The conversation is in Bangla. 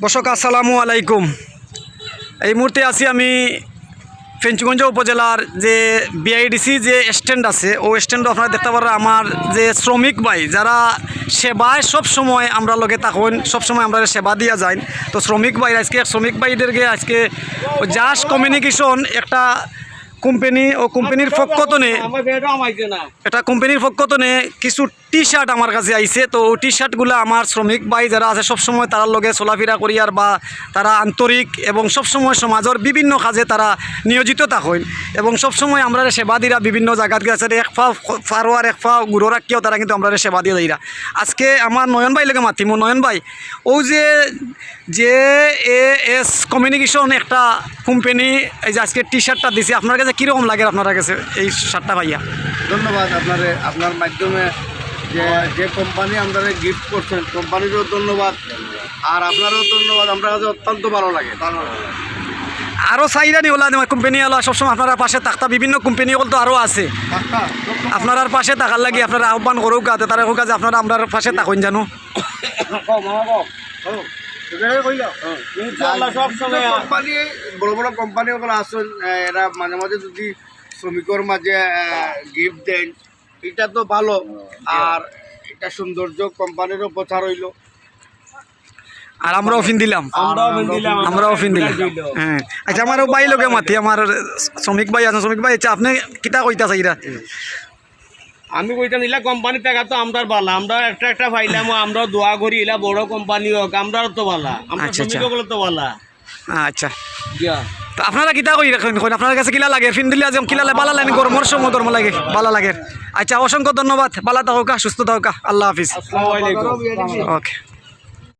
দর্শক আসসালামু আলাইকুম। এই মুহূর্তে আছি আমি ফেঞ্চুগঞ্জ উপজেলার যে বিআইডিসি যে স্ট্যান্ড আছে ও স্ট্যান্ডে আপনারা দেখতে পারেন আমার যে শ্রমিক ভাই যারা সেবায় সব সময় আমরা লগে থাকুন, সবসময় আমরা সেবা দিয়া যাই। তো শ্রমিক ভাই আজকে শ্রমিক ভাইদেরকে আজকে জাস্ট কমিউনিকেশন একটা কোম্পানি ও কোম্পানির পক্ষ থেকে এটা কোম্পানির পক্ষ থেকে কিছু টি শার্ট আমার কাছে আইছে। তো টি শার্টগুলো আমার শ্রমিক ভাই যারা আছে সবসময় তার লগে চলাফেরা করিয়ার বা তারা আন্তরিক এবং সবসময় সমাজের বিভিন্ন কাজে তারা নিয়োজিত থাকেন এবং সবসময় আমরা সেবা দিরা বিভিন্ন জায়গাত গেছে এক পা ফারোয়ার এক পা গুঁড়ো রাখিও তারা কিন্তু আমরা সেবা দিয়ে দিরা। আজকে আমার নয়ন ভাই লেগে মাতিমো। নয়ন ভাই ও যে এস কমিউনিকেশন একটা কোম্পানি এই যে আজকে টি শার্টটা দিছে আপনার কাছে কীরকম লাগে আপনার কাছে এই শার্টটা ভাইয়া? ধন্যবাদ আপনার মাধ্যমে যে কোম্পানি আপনারা গিফট করছেন কোম্পানিরও ধন্যবাদ আর আপনারও ধন্যবাদ। আমার কাছে অত্যন্ত ভালো লাগে। আরও চাইরানি ওলা কোম্পানি ওলা সবসময় আপনারা পাশে থাকতা বিভিন্ন কোম্পানি তো আরও আছে আপনার পাশে থাকার লাগে আপনারা আহ্বান করুক গাতে তারা হোক কাজে আপনারা আপনার পাশে থাকুন জানো। কোম্পানি বড় বড় কোম্পানি ওগুলো আসুন এরা মাঝে মাঝে যদি শ্রমিকের মাঝে গিফট দেন এটা তো ভালো আর এটা সৌন্দর্য কোম্পানিরও প্রচার হইল আর আমরাও ফিন দিলাম হ্যাঁ। আচ্ছা আমারও ভাই লোকে মাতি আমার শ্রমিক ভাই আছে শ্রমিক ভাই আচ্ছা আপনি কিতা কইতা চাইরা? আমি কইতাম ইলা কোম্পানি টাকা তো আমরার বালা আমরা একটা পাইলাম আমরা দোয়া করি ইলা বড় কোম্পানি হোক আমরাও তো বালা আমরা শ্রমিকগুলো তো বালা। আচ্ছা তো আপনারা কিতা কই রাখেন আপনার কাছে কিলা লাগে ফিন দিলে আজ কিলা বালা লাগে গরমের সময় গরম লাগে বালা লাগে। আচ্ছা অসংখ্য ধন্যবাদ। বালা থাকা সুস্থ থাকা আল্লাহ হাফিজ। আসসালামু আলাইকুম। ওকে।